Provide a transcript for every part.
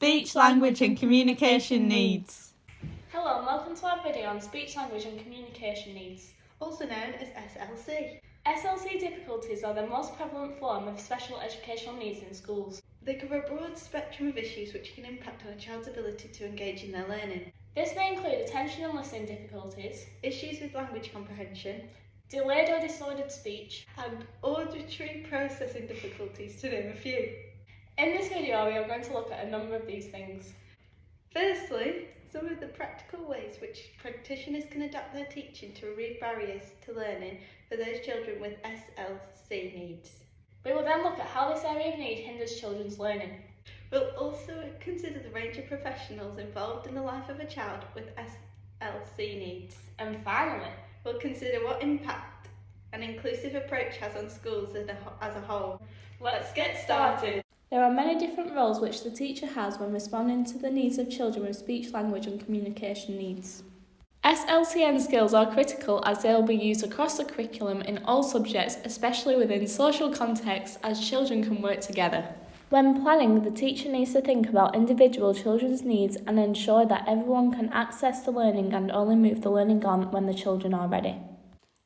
speech, language and communication needs. Hello and welcome to our video on speech, language and communication needs, also known as SLC. SLC difficulties are the most prevalent form of special educational needs in schools. They cover a broad spectrum of issues which can impact on a child's ability to engage in their learning. This may include attention and listening difficulties, issues with language comprehension, delayed or disordered speech, and auditory processing difficulties, to name a few. In this video, we are going to look at a number of these things. Firstly, some of the practical ways which practitioners can adapt their teaching to remove barriers to learning for those children with SLC needs. We will then look at how this area of need hinders children's learning. We'll also consider the range of professionals involved in the life of a child with SLC needs. And finally, we'll consider what impact an inclusive approach has on schools as a whole. Let's get started. There are many different roles which the teacher has when responding to the needs of children with speech, language and communication needs. SLCN skills are critical as they will be used across the curriculum in all subjects, especially within social contexts, as children can work together. When planning, the teacher needs to think about individual children's needs and ensure that everyone can access the learning and only move the learning on when the children are ready.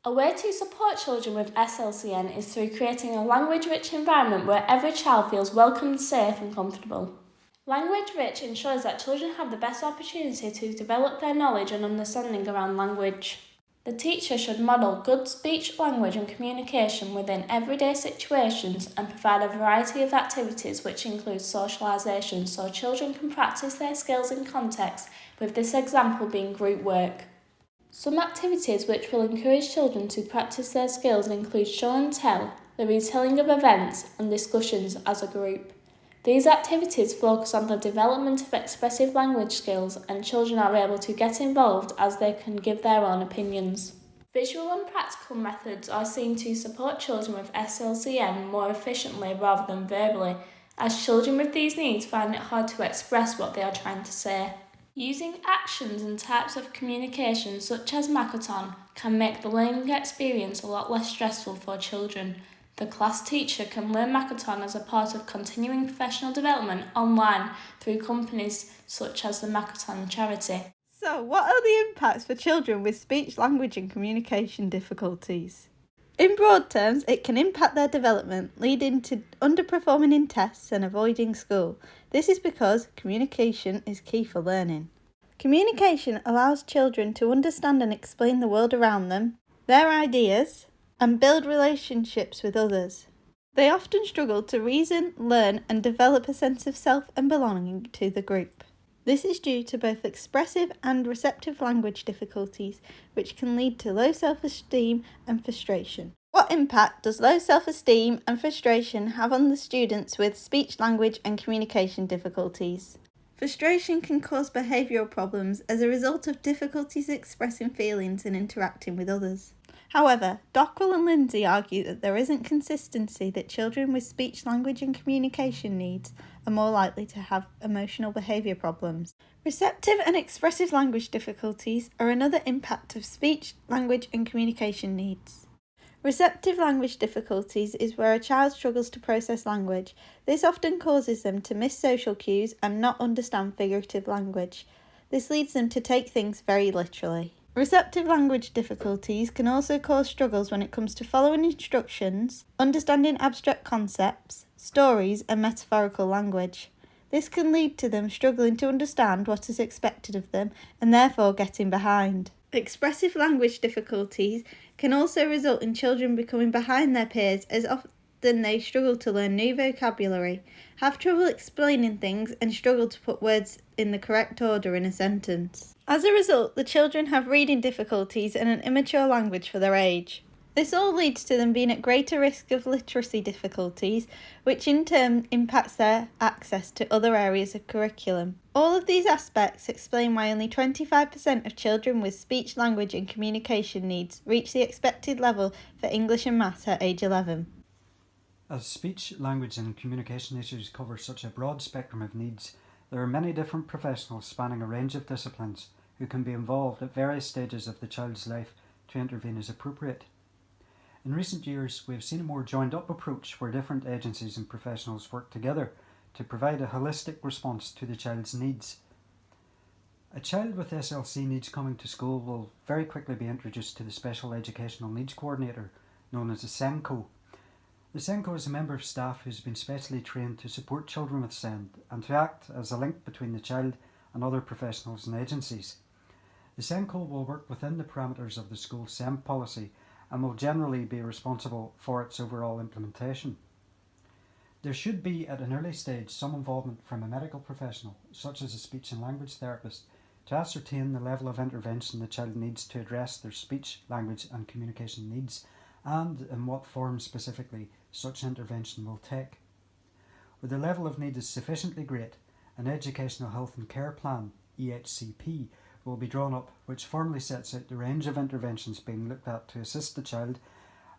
A way to support children with SLCN is through creating a language-rich environment where every child feels welcomed, safe and comfortable. Language-rich ensures that children have the best opportunity to develop their knowledge and understanding around language. The teacher should model good speech, language and communication within everyday situations and provide a variety of activities which include socialisation so children can practice their skills in context, with this example being group work. Some activities which will encourage children to practice their skills include show and tell, the retelling of events and discussions as a group. These activities focus on the development of expressive language skills and children are able to get involved as they can give their own opinions. Visual and practical methods are seen to support children with SLCN more efficiently rather than verbally, as children with these needs find it hard to express what they are trying to say. Using actions and types of communication such as Makaton can make the learning experience a lot less stressful for children. The class teacher can learn Makaton as a part of continuing professional development online through companies such as the Makaton charity. So, what are the impacts for children with speech, language and communication difficulties? In broad terms, it can impact their development, leading to underperforming in tests and avoiding school. This is because communication is key for learning. Communication allows children to understand and explain the world around them, their ideas, and build relationships with others. They often struggle to reason, learn, and develop a sense of self and belonging to the group. This is due to both expressive and receptive language difficulties, which can lead to low self-esteem and frustration. What impact does low self-esteem and frustration have on the students with speech, language and communication difficulties? Frustration can cause behavioural problems as a result of difficulties expressing feelings and interacting with others. However, Dockwell and Lindsay argue that there isn't consistency that children with speech, language and communication needs are more likely to have emotional behaviour problems. Receptive and expressive language difficulties are another impact of speech, language and communication needs. Receptive language difficulties is where a child struggles to process language. This often causes them to miss social cues and not understand figurative language. This leads them to take things very literally. Receptive language difficulties can also cause struggles when it comes to following instructions, understanding abstract concepts, stories and metaphorical language. This can lead to them struggling to understand what is expected of them and therefore getting behind. Expressive language difficulties can also result in children becoming behind their peers as often they struggle to learn new vocabulary, have trouble explaining things and struggle to put words in the correct order in a sentence. As a result, the children have reading difficulties and an immature language for their age. This all leads to them being at greater risk of literacy difficulties, which in turn impacts their access to other areas of curriculum. All of these aspects explain why only 25% of children with speech, language and communication needs reach the expected level for English and Maths at age 11. As speech, language and communication issues cover such a broad spectrum of needs, there are many different professionals spanning a range of disciplines who can be involved at various stages of the child's life to intervene as appropriate. In recent years, we have seen a more joined-up approach where different agencies and professionals work together to provide a holistic response to the child's needs. A child with SLC needs coming to school will very quickly be introduced to the Special Educational Needs Coordinator, known as the SENCO. The SENCO is a member of staff who has been specially trained to support children with SEND and to act as a link between the child and other professionals and agencies. The SENCO will work within the parameters of the school's SEND policy and will generally be responsible for its overall implementation. There should be, at an early stage, some involvement from a medical professional, such as a speech and language therapist, to ascertain the level of intervention the child needs to address their speech, language and communication needs, and in what form specifically such intervention will take. Where the level of need is sufficiently great, an Educational Health and Care Plan, EHCP, will be drawn up, which formally sets out the range of interventions being looked at to assist the child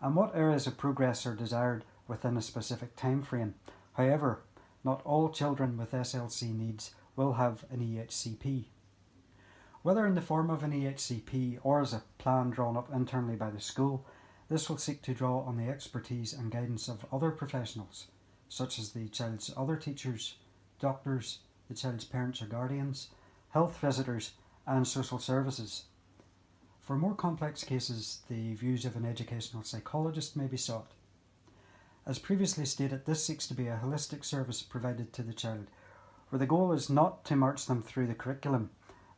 and what areas of progress are desired within a specific time frame. However, not all children with SLC needs will have an EHCP. Whether in the form of an EHCP or as a plan drawn up internally by the school, this will seek to draw on the expertise and guidance of other professionals, such as the child's other teachers, doctors, the child's parents or guardians, health visitors and social services. For more complex cases, the views of an educational psychologist may be sought. As previously stated, this seeks to be a holistic service provided to the child, where the goal is not to march them through the curriculum,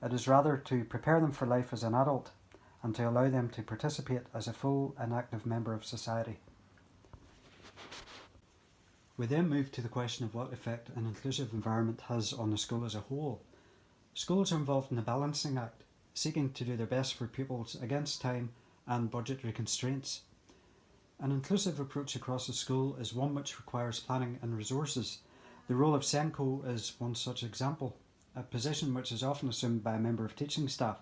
it is rather to prepare them for life as an adult and to allow them to participate as a full and active member of society. We then move to the question of what effect an inclusive environment has on the school as a whole. Schools are involved in the balancing act, seeking to do their best for pupils against time and budgetary constraints. An inclusive approach across the school is one which requires planning and resources. The role of SENCO is one such example, a position which is often assumed by a member of teaching staff,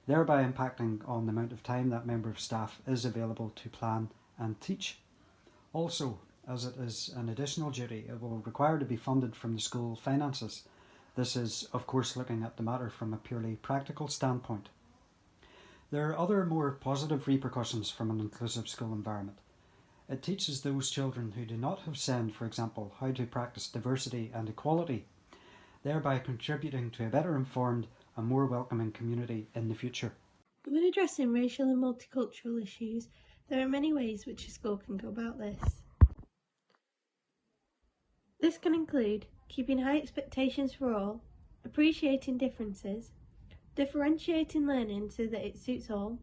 thereby impacting on the amount of time that member of staff is available to plan and teach. Also, as it is an additional duty, it will require to be funded from the school finances. This is, of course, looking at the matter from a purely practical standpoint. There are other more positive repercussions from an inclusive school environment. It teaches those children who do not have SEND, for example, how to practice diversity and equality, thereby contributing to a better informed and more welcoming community in the future. When addressing racial and multicultural issues, there are many ways which a school can go about this. This can include keeping high expectations for all, appreciating differences, differentiating learning so that it suits all,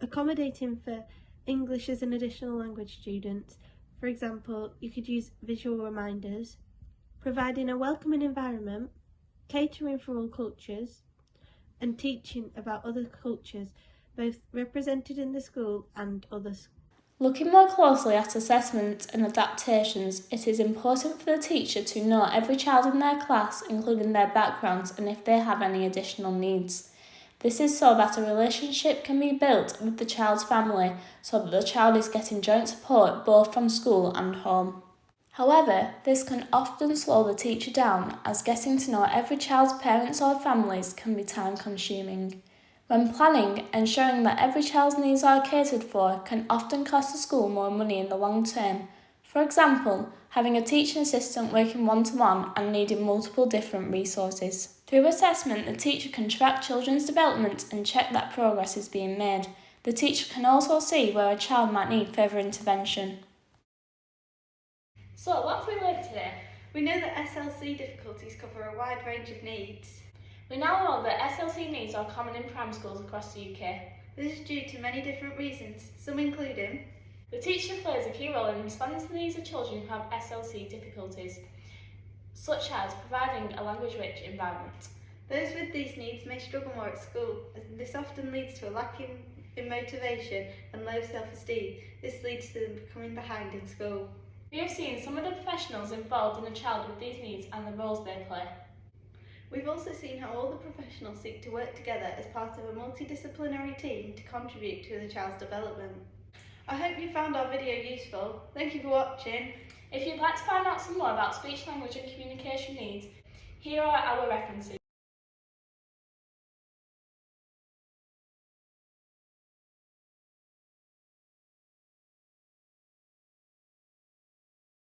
accommodating for English as an additional language students. For example, you could use visual reminders, providing a welcoming environment, catering for all cultures, and teaching about other cultures, both represented in the school and others. Looking more closely at assessment and adaptations, it is important for the teacher to know every child in their class, including their backgrounds and if they have any additional needs. This is so that a relationship can be built with the child's family, so that the child is getting joint support both from school and home. However, this can often slow the teacher down, as getting to know every child's parents or families can be time-consuming. When planning, ensuring that every child's needs are catered for can often cost the school more money in the long term. For example, having a teaching assistant working one-to-one and needing multiple different resources. Through assessment, the teacher can track children's development and check that progress is being made. The teacher can also see where a child might need further intervention. So, what have we learned today? We know that SLC difficulties cover a wide range of needs. We now know that SLC needs are common in primary schools across the UK. This is due to many different reasons, some including the teacher plays a key role in responding to the needs of children who have SLC difficulties, such as providing a language-rich environment. Those with these needs may struggle more at school, as this often leads to a lack in motivation and low self-esteem. This leads to them becoming behind in school. We have seen some of the professionals involved in a child with these needs and the roles they play. We've also seen how all the professionals seek to work together as part of a multidisciplinary team to contribute to the child's development. I hope you found our video useful. Thank you for watching. If you'd like to find out some more about speech, language and communication needs, here are our references.